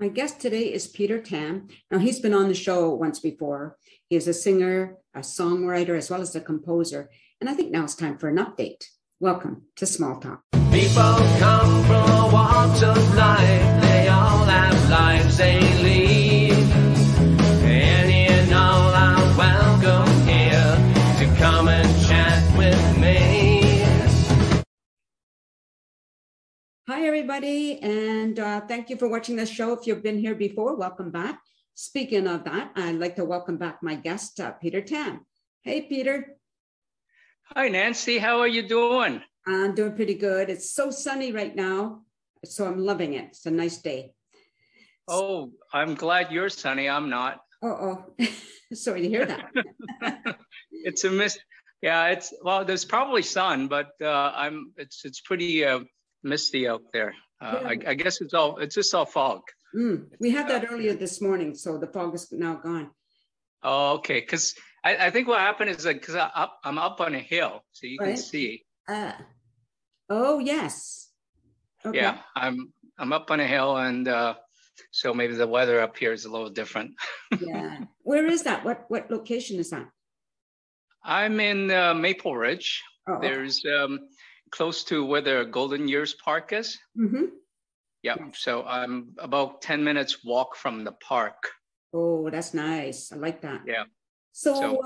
My guest today is Peter Tam. Now, he's been on the show once before. He is a singer, a songwriter, as well as a composer. And I think now it's time for an update. Welcome to Small Talk. People come from all walks of life. They all have lives they lead. Any and all are welcome here to come and chat with me. Hi, everybody, and thank you for watching this show. If you've been here before, welcome back. Speaking of that, I'd like to welcome back my guest, Peter Tam. Hey, Peter. Hi, Nancy. How are you doing? I'm doing pretty good. It's so sunny right now, so I'm loving it. It's a nice day. Oh, I'm glad you're sunny. I'm not. Oh, sorry to hear that. It's a mist. Yeah, well, there's probably sun, but it's pretty misty out there. I guess it's just all fog. We had that earlier this morning, so the fog is now gone. Oh, okay. Because I think what happened is because I'm up on a hill, so you can see. Oh, yes. Okay. Yeah, I'm up on a hill, and so maybe the weather up here is a little different. Yeah. Where is that? What location is that? I'm in Maple Ridge. Oh, okay. There's close to where the Golden Years Park is. Mm-hmm. Yeah, yes. So I'm about 10 minutes walk from the park. Oh, that's nice. I like that. Yeah. So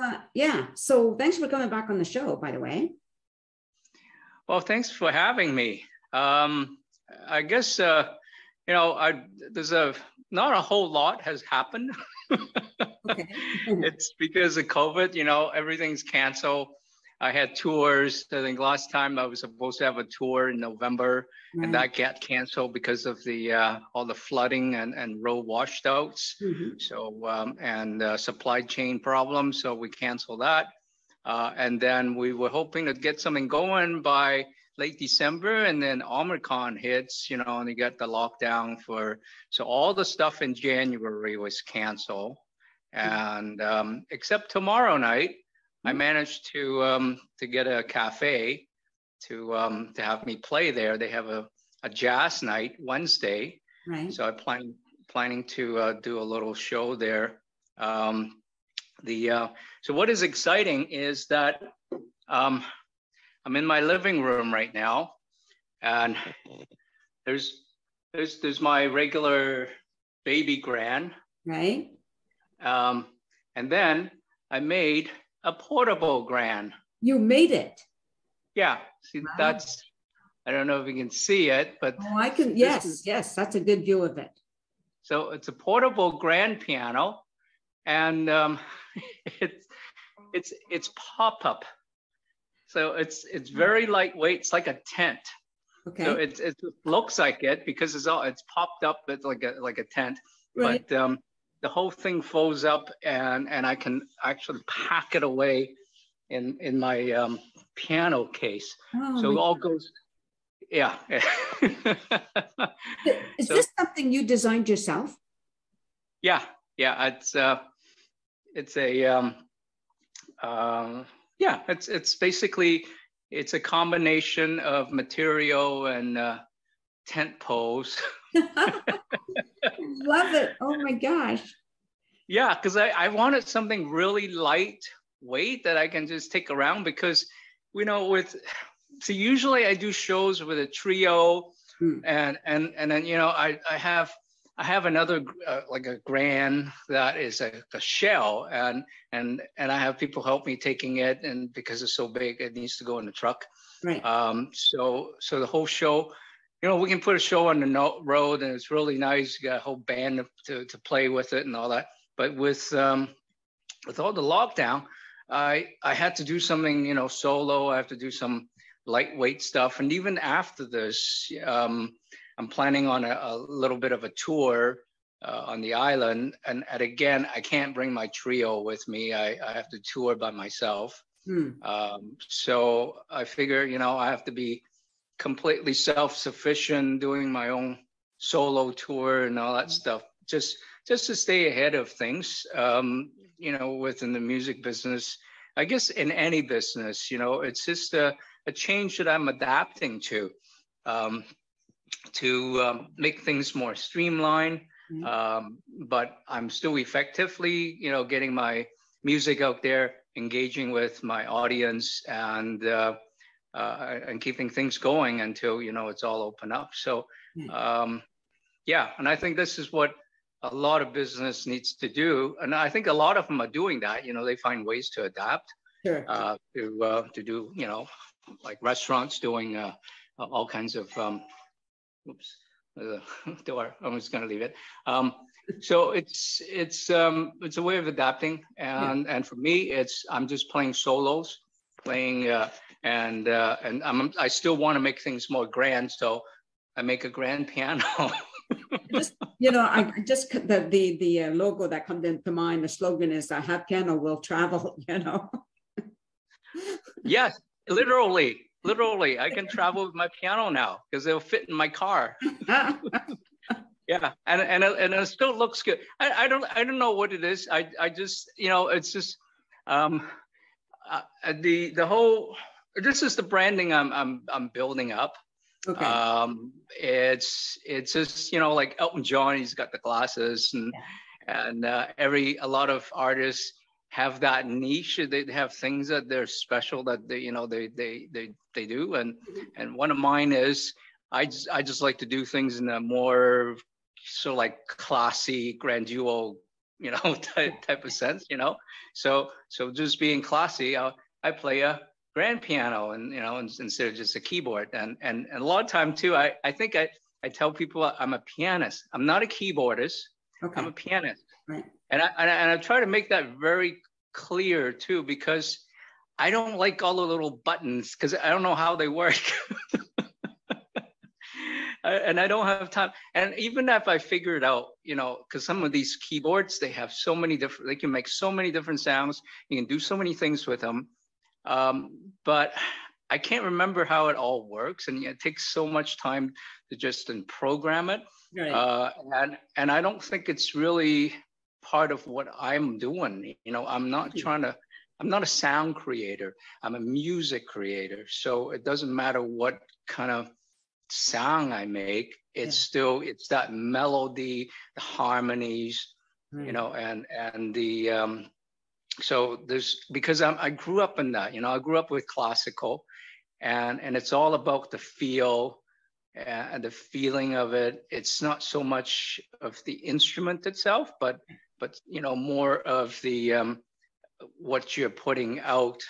So thanks for coming back on the show, by the way. Well, thanks for having me. I guess, there's not a whole lot has happened. Okay. It's because of COVID, everything's canceled. I had tours. I think last time I was supposed to have a tour in November, and that got canceled because of all the flooding and road washouts. Mm-hmm. So and supply chain problems. So we canceled that, and then we were hoping to get something going by late December, and then Omicron hits, and you got the lockdown so all the stuff in January was canceled, and except tomorrow night. I managed to get a cafe to have me play there. They have a jazz night Wednesday, right? So I'm planning to do a little show there. So what is exciting is that I'm in my living room right now, and there's my regular baby gran, right? And then I made a portable gran. You made it. Yeah. See, wow. I don't know if you can see it, but I can. Yes, that's a good view of it. So it's a portable grand piano, and it's pop-up. So it's very lightweight. It's like a tent. Okay. So it looks like it because it's popped up. It's like a tent, right. But the whole thing folds up, and I can actually pack it away in my piano case. Oh, so it all goes, yeah. Is this something you designed yourself? Yeah. It's basically it's a combination of material and tent poles. Love it. Oh my gosh. Yeah, because I wanted something really lightweight that I can just take around because, so usually I do shows with a trio and then, I have another like a grand that is a shell and I have people help me taking it, and because it's so big, it needs to go in the truck. Right. So the whole show, we can put a show on the road and it's really nice. You got a whole band to play with it and all that. But with all the lockdown, I had to do something, solo. I have to do some lightweight stuff. And even after this, I'm planning on a little bit of a tour on the island. And again, I can't bring my trio with me. I have to tour by myself. So I figure, I have to be completely self-sufficient, doing my own solo tour and all that stuff, just to stay ahead of things, within the music business. I guess in any business, it's just a change that I'm adapting to make things more streamlined, But I'm still effectively, getting my music out there, engaging with my audience, and keeping things going until it's all open up. So yeah, and I think this is what a lot of business needs to do, and I think a lot of them are doing that. They find ways to adapt, to do, like restaurants doing all kinds of door. I'm just going to leave it. So it's a way of adapting, and for me, I'm just playing solos, and I still want to make things more grand, so I make a grand piano. I just the logo that comes into mind. The slogan is "Have piano will travel." Yes, literally, I can travel with my piano now because it'll fit in my car. Yeah, and it still looks good. I don't know what it is. I just it's just the whole. This is the branding I'm building up. Okay. It's just like Elton John. He's got the glasses, and a lot of artists have that niche. They have things that they're special that they do, and one of mine is I just like to do things in a more sort of like classy, grandeur, type of sense, So just being classy, I play a grand piano, and instead of just a keyboard, and a lot of time too, I think I tell people I'm a pianist. I'm not a keyboardist. Okay. I'm a pianist. Right. And I try to make that very clear too, because I don't like all the little buttons because I don't know how they work. And I don't have time. And even if I figure it out, because some of these keyboards, they have so many different, they can make so many different sounds. You can do so many things with them. But I can't remember how it all works. And it takes so much time to just program it. Right. And I don't think it's really part of what I'm doing. I'm not I'm not a sound creator. I'm a music creator. So it doesn't matter what kind of song I make. It's that melody, the harmonies, and the, so because I grew up in that, I grew up with classical, and it's all about the feel and the feeling of it. It's not so much of the instrument itself, but more of the what you're putting out,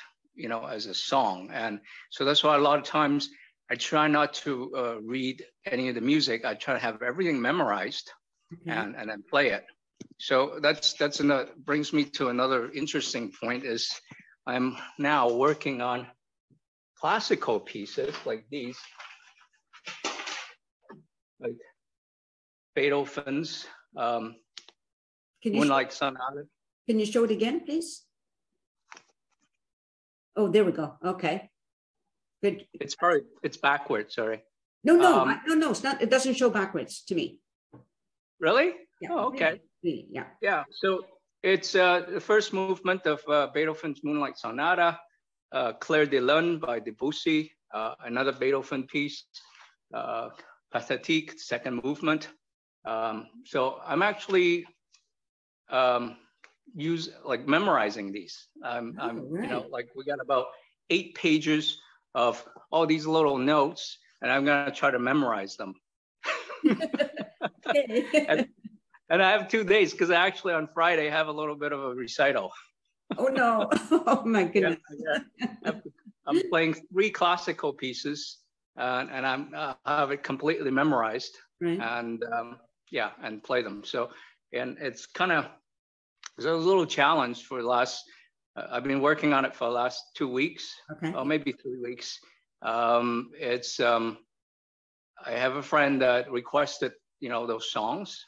as a song. And so that's why a lot of times I try not to read any of the music. I try to have everything memorized, and then play it. So that's brings me to another interesting point, is I'm now working on classical pieces like these, like Beethoven's Moonlight Sonata. Can you show it again, please? Oh, there we go. Okay, good. It's backwards. Sorry. No, it's not. It doesn't show backwards to me. Really? Yeah. Oh, okay. Yeah. Yeah. So it's the first movement of Beethoven's Moonlight Sonata, Clair de Lune by Debussy, another Beethoven piece, Pathétique, second movement. So I'm actually memorizing these. Right. Like we got about 8 pages of all these little notes, and I'm gonna try to memorize them. And I have 2 days, because actually on Friday I have a little bit of a recital. Oh no! Oh my goodness! I'm playing 3 classical pieces, and I have it completely memorized, right. And and play them. So, and it's a little challenge for the last. I've been working on it for the last 2 weeks, or maybe 3 weeks. I have a friend that requested, those songs.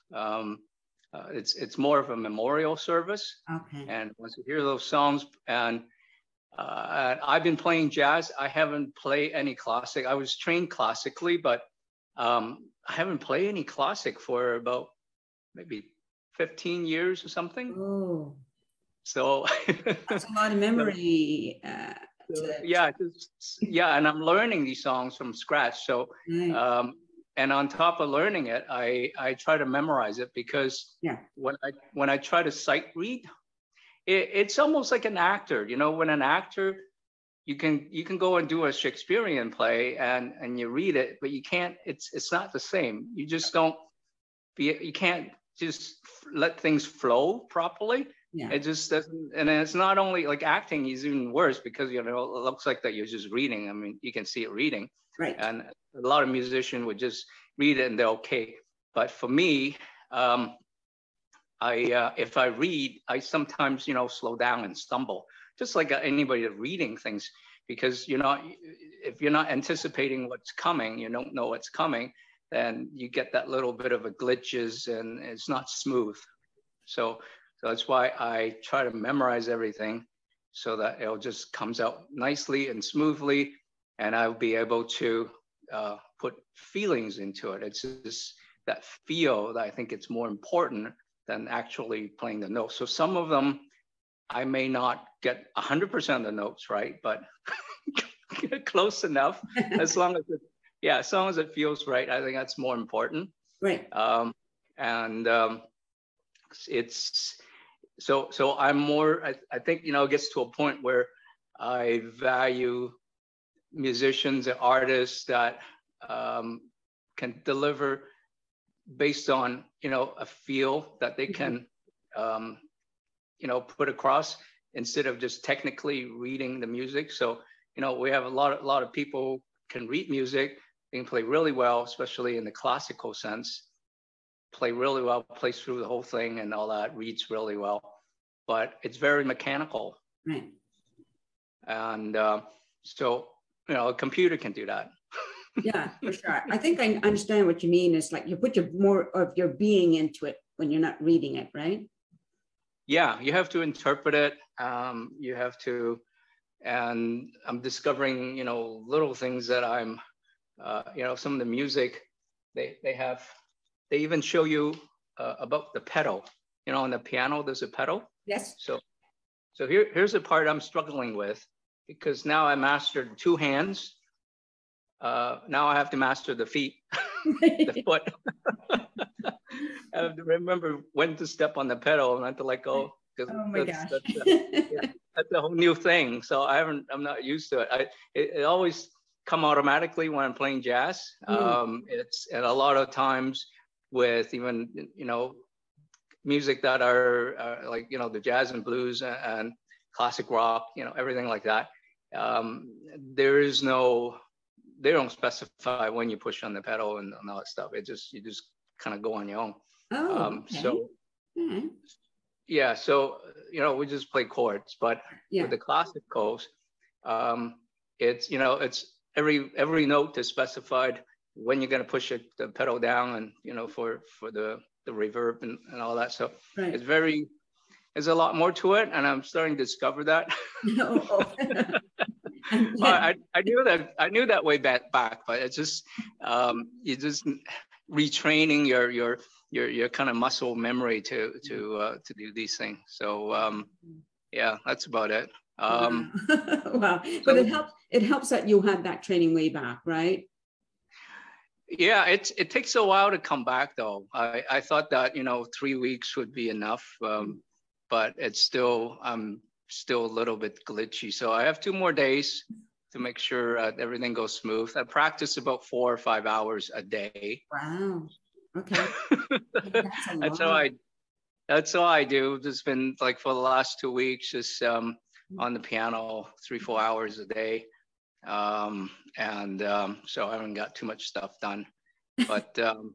It's more of a memorial service. Okay. And once you hear those songs, and I've been playing jazz. I haven't played any classic. I was trained classically, but I haven't played any classic for about maybe 15 years or something. Oh. So that's a lot of memory. And I'm learning these songs from scratch. So and on top of learning it, I try to memorize it, because when I try to sight read, it's almost like an actor. You know, when an actor, you can go and do a Shakespearean play and you read it, but you can't. It's not the same. You just don't. You can't just let things flow properly. Yeah. It just doesn't. And it's not only like acting is even worse, because you know it looks like that you're just reading. I mean, you can see it reading. Right. And a lot of musicians would just read it and they're okay. But for me, if I read, I sometimes, you know, slow down and stumble, just like anybody reading things, because if you're not anticipating what's coming, you don't know what's coming, then you get that little bit of a glitches and it's not smooth. So that's why I try to memorize everything, so that it'll just comes out nicely and smoothly, and I'll be able to put feelings into it. It's just that feel that I think it's more important than actually playing the notes. So some of them, I may not get 100% of the notes right, but close enough. As long as it feels right, I think that's more important. Right. It's so I'm more. I think it gets to a point where I value musicians and artists that can deliver based on a feel that they can put across, instead of just technically reading the music. So we have a lot of people can read music, they can play really well, especially in the classical sense, play really well, plays through the whole thing and all that, reads really well, but it's very mechanical. Right. And so a computer can do that. Yeah, for sure. I think I understand what you mean. It's like you put more of your being into it when you're not reading it, right? Yeah, you have to interpret it. You have to, and I'm discovering, little things that I'm, some of the music, they even show you about the pedal. On the piano, there's a pedal. Yes. So here's the part I'm struggling with, because now I mastered 2 hands. Now I have to master the feet, the foot. I have to remember when to step on the pedal and not to let go. Oh my gosh. That's a whole new thing. So I'm not used to it. It always come automatically when I'm playing jazz. It's, and a lot of times with even, music that are like, the jazz and blues and classic rock, everything like that. They don't specify when you push on the pedal and all that stuff. You just kind of go on your own. Oh, okay. So yeah, so we just play chords, but with the classicals, it's every note is specified when you're going to push the pedal down, and for the reverb and all that. So there's a lot more to it, and I'm starting to discover that. I knew that way back, but it's just you just retraining your kind of muscle memory to do these things. So yeah, that's about it. Wow. But it helps that you had that training way back, right? Yeah, it takes a while to come back though. I thought that 3 weeks would be enough, but I'm still a little bit glitchy. So I have 2 more days to make sure everything goes smooth. I practice about 4 or 5 hours a day. Wow. Okay. That's all I do. Just been like for the last 2 weeks, just on the piano 3-4 hours a day. So I haven't got too much stuff done, but I'm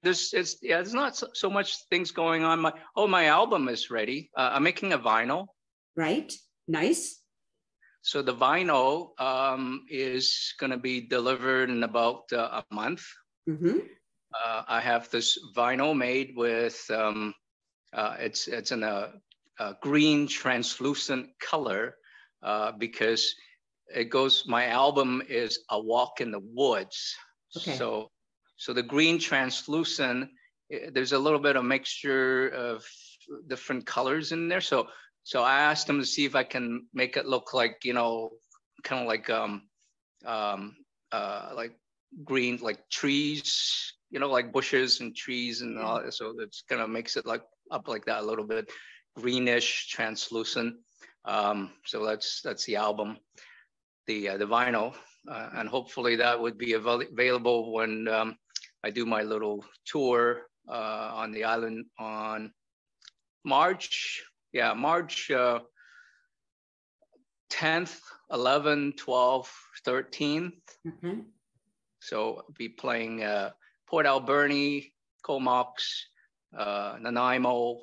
there's not so much things going on. My album is ready. I'm making a vinyl. Right. Nice. So the vinyl is going to be delivered in about a month. Mm-hmm. I have this vinyl made with it's in a green translucent color because my album is a walk in the woods. Okay. So the green translucent, there's a little bit of mixture of different colors in there. So I asked them to see if I can make it look like, kind of like green, like trees, you know, like bushes and trees and all. So it's kind of makes it like up like that a little bit, greenish, translucent. So that's the album, the vinyl, and hopefully that would be available when I do my little tour on the island on March 10th, 11th, 12th, 13th. Okay. So I'll be playing Port Alberni, Comox, Nanaimo,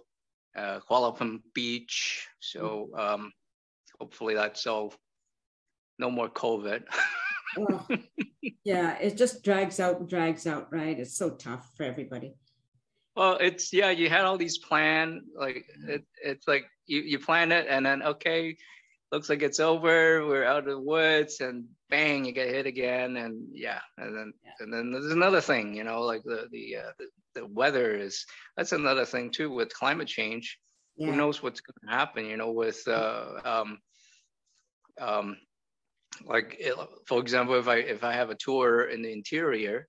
Kuala Lumpur Beach. So hopefully that's all. No more COVID. Well, yeah, it just drags out and drags out, right? It's so tough for everybody. Well, it's, yeah, you had all these planned, like it's like you plan it and then, okay, looks like it's over, we're out of the woods, and bang, you get hit again. And and then there's another thing, you know, like the weather that's another thing too with climate change. Who knows what's going to happen, you know, with like, for example, if I have a tour in the interior,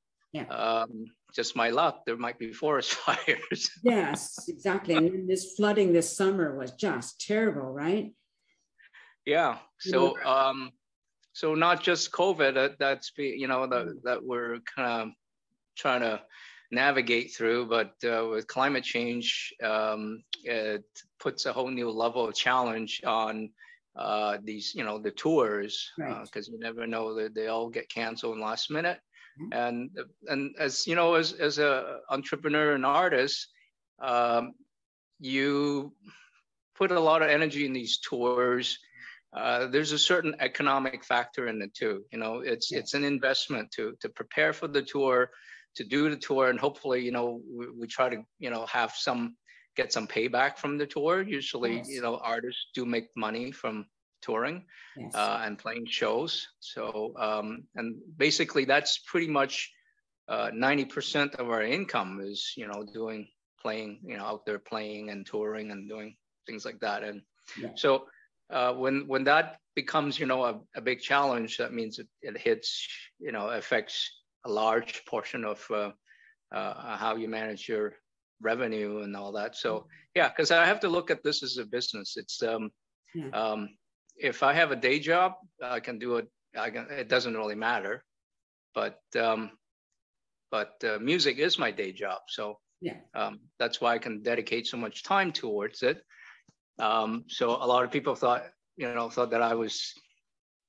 just my luck, there might be forest fires. Yes, exactly. And this flooding this summer was just terrible, right? Yeah. So so not just COVID, that we're kind of trying to navigate through, but with climate change, it puts a whole new level of challenge on these, you know, the tours, because you never know, that they all get canceled in last minute. And as you know, as a entrepreneur and artist, you put a lot of energy in these tours. There's a certain economic factor in it too. You know, it's an investment to prepare for the tour, to do the tour, and hopefully, you know, we try to, you know, get some payback from the tour. Usually, you know, artists do make money from touring and playing shows. So, and basically that's pretty much 90% of our income is, you know, playing, you know, out there playing and touring and doing things like that. And so when that becomes, you know, a big challenge, that means it hits, you know, affects a large portion of how you manage your revenue and all that. So yeah, because I have to look at this as a business. It's if I have a day job, I can do it. It doesn't really matter, but music is my day job. So that's why I can dedicate so much time towards it. So a lot of people thought that I was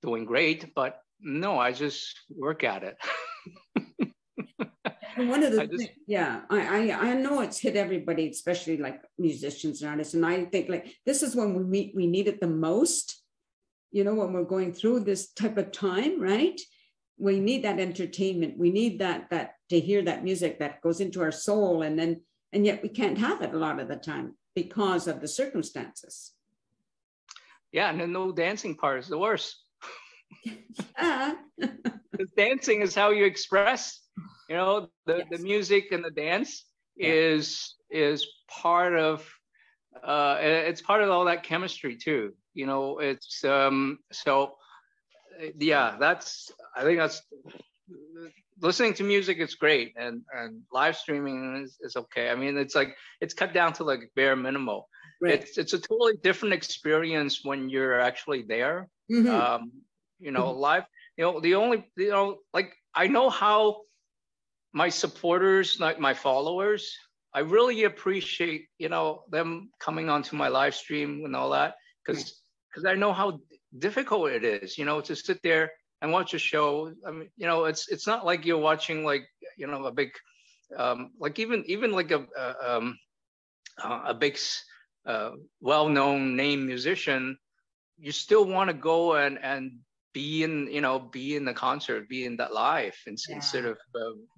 doing great, but no, I just work at it. And one of the things, I know it's hit everybody, especially like musicians and artists. And I think like this is when we need it the most, you know, when we're going through this type of time, right? We need that entertainment. We need that to hear that music that goes into our soul, and yet we can't have it a lot of the time because of the circumstances. Yeah, and the no dancing part is the worst. Dancing is how you express. You know, the music and the dance is part of it's part of all that chemistry too. You know, it's so yeah, I think that's listening to music is great, and live streaming is okay. I mean, it's like it's cut down to like bare minimal. Right. It's a totally different experience when you're actually there. You know, live. You know, like I know how my supporters, like my followers, I really appreciate, you know, them coming onto my live stream and all that, because I know how difficult it is, you know, to sit there and watch a show. I mean, you know, it's not like you're watching like, you know, a big, like even like a big, well-known name musician. You still want to go and be in the concert, be in that live, instead of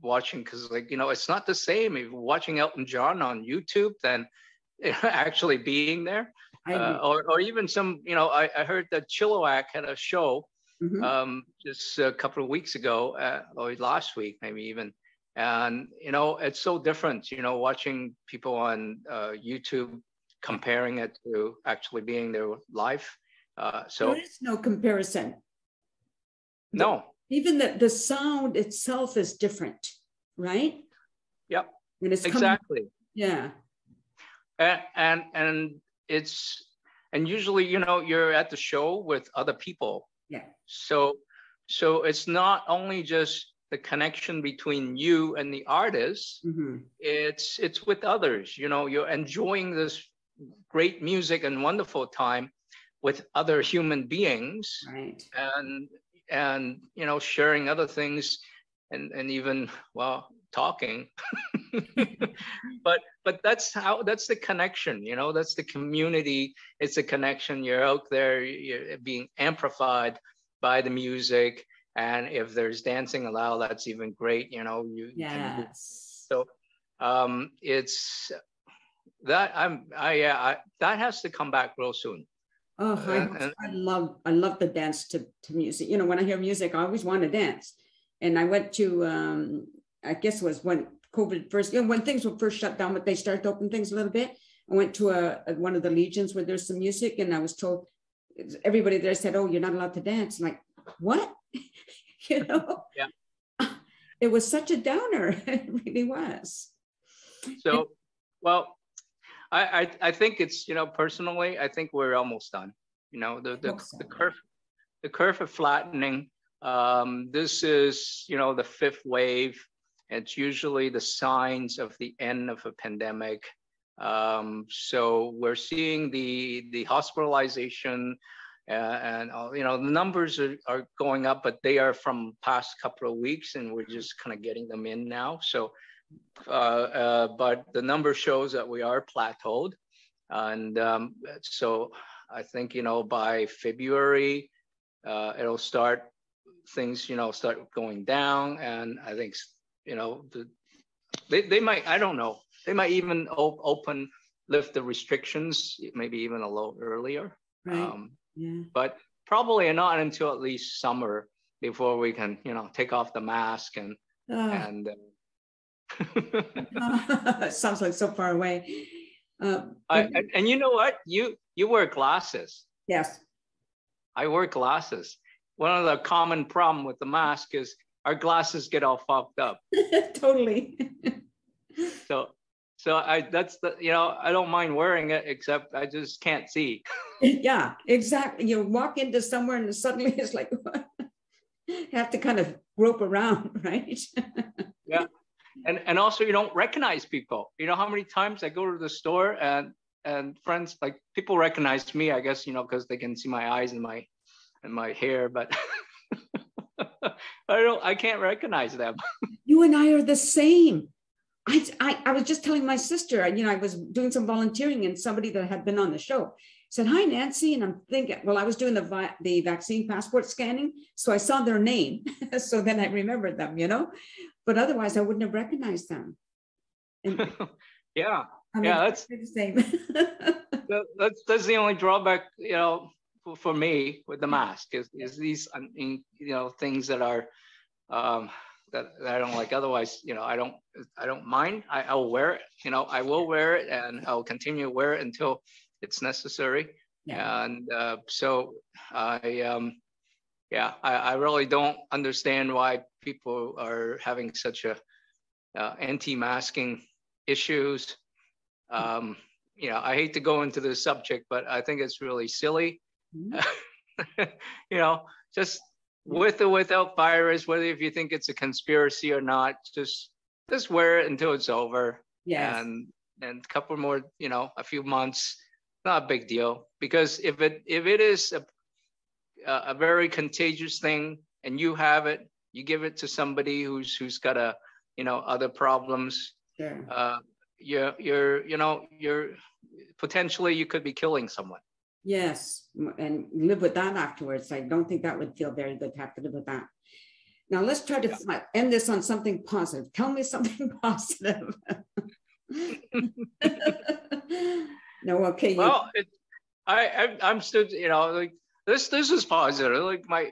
watching, because like, you know, it's not the same if watching Elton John on YouTube than actually being there. Or even some, you know, I heard that Chilliwack had a show just a couple of weeks ago, or last week maybe even, and you know, it's so different, you know, watching people on YouTube, comparing it to actually being there live. So there is no comparison. No, Even the sound itself is different, right? Yep. And it's exactly. Yeah. And it's, and usually, you know, you're at the show with other people. Yeah. So it's not only just the connection between you and the artist, it's with others. You know, you're enjoying this great music and wonderful time with other human beings, right? And you know, sharing other things, and even, well, talking. but that's the connection, you know, that's the community. It's a connection. You're out there, you're being amplified by the music, and if there's dancing allowed, that's even great, you know. You can do. So it's that that has to come back real soon. Oh, I love the dance to music. You know, when I hear music, I always want to dance. And I went to I guess it was when COVID first, you know, when things were first shut down, but they started to open things a little bit. I went to one of the Legions where there's some music, and I was told, everybody there said, "Oh, you're not allowed to dance." I'm like, what? You know? Yeah. It was such a downer. It really was. So, well, I think it's, you know, personally, I think we're almost done. You know, the curve of flattening. This is, you know, the fifth wave. It's usually the signs of the end of a pandemic. So we're seeing the hospitalization and you know, the numbers are going up, but they are from past couple of weeks, and we're just kind of getting them in now. So, but the number shows that we are plateaued, and so I think, you know, by February, it'll start, things, you know, start going down, and I think, you know, they might, I don't know, they might even lift the restrictions, maybe even a little earlier. Right. Yeah. But probably not until at least summer before we can, you know, take off the mask and sounds like so far away. And you know what? You wear glasses. Yes. I wear glasses. One of the common problem with the mask is our glasses get all fogged up. Totally. So that's the, you know, I don't mind wearing it, except I just can't see. Yeah, exactly. You walk into somewhere and suddenly it's like, you have to kind of grope around, right? Yeah. And also, you don't recognize people. You know how many times I go to the store and friends, like, people recognize me, I guess, you know, because they can see my eyes and my hair, but I can't recognize them. You and I are the same. I was just telling my sister, you know, I was doing some volunteering, and somebody that had been on the show said, "Hi, Nancy." And I'm thinking, well, I was doing the vaccine passport scanning, so I saw their name. So then I remembered them, you know, but otherwise I wouldn't have recognized them. And, yeah. I mean, yeah, that's the same. that's the only drawback, you know, for me with the mask is these, you know, things that are that I don't like. Otherwise, you know, I don't mind. I'll wear it. You know, I will wear it, and I'll continue to wear it until it's necessary. Yeah. And so I really don't understand why people are having such a anti-masking issues. You know, I hate to go into this subject, but I think it's really silly. Mm-hmm. You know, just with or without virus, whether if you think it's a conspiracy or not, just wear it until it's over. Yes. And a couple more, you know, a few months, not a big deal. Because if it is a very contagious thing, and you have it, you give it to somebody who's got you know, other problems. Sure. You're potentially, you could be killing someone. Yes, and live with that afterwards. I don't think that would feel very good to have to live with that. Now let's try to end this on something positive. Tell me something positive. No, okay. Well, I'm still, you know, like this is positive. Like my.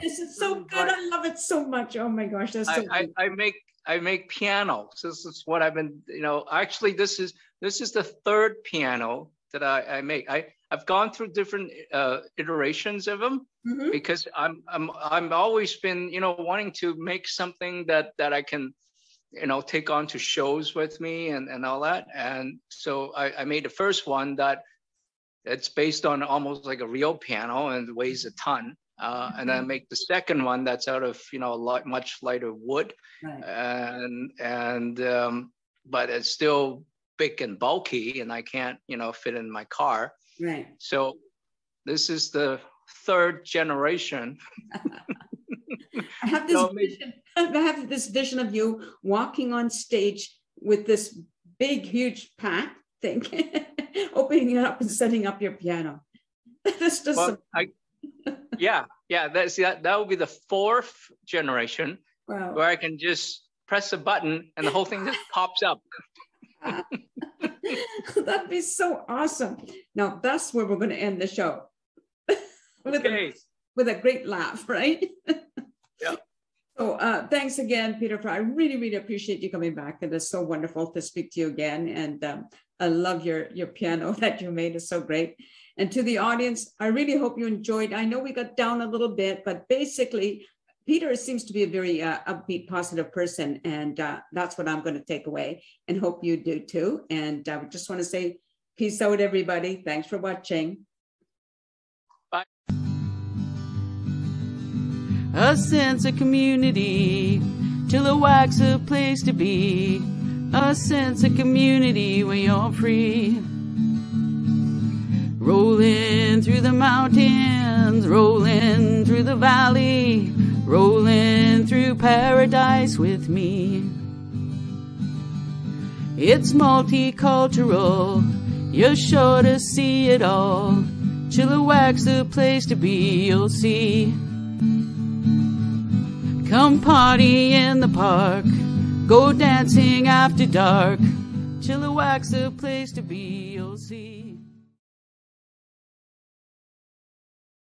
This is so good. I love it so much. Oh my gosh, that's so good. I make piano. So this is what I've been, you know. Actually, this is the third piano that I make. I've gone through different iterations of them because I'm always been, you know, wanting to make something that I can, you know, take on to shows with me and all that. And so I made the first one that it's based on almost like a real piano and weighs a ton. And then I make the second one that's out of, you know, much lighter wood, but it's still big and bulky, and I can't, you know, fit in my car. Right. So this is the third generation. I have this vision of you walking on stage with this big, huge pack thing, opening it up and setting up your piano. That's just that would be the fourth generation. Wow. Where I can just press a button and the whole thing just pops up. That'd be so awesome. Now that's where we're going to end the show. with a great laugh, right? Yeah. So thanks again, Peter. I really, really appreciate you coming back. And it's so wonderful to speak to you again. And I love your piano that you made. It's so great. And to the audience, I really hope you enjoyed. I know we got down a little bit, but basically, Peter seems to be a very upbeat, positive person. And that's what I'm going to take away and hope you do too. And I just want to say peace out, everybody. Thanks for watching. Bye. A sense of community, Chilliwack's a place to be. A sense of community when you're free. Rolling through the mountains, rolling through the valley, rolling through paradise with me. It's multicultural, you're sure to see it all. Chilliwack's the place to be, you'll see. Come party in the park, go dancing after dark. Chilliwack's the place to be, you'll see.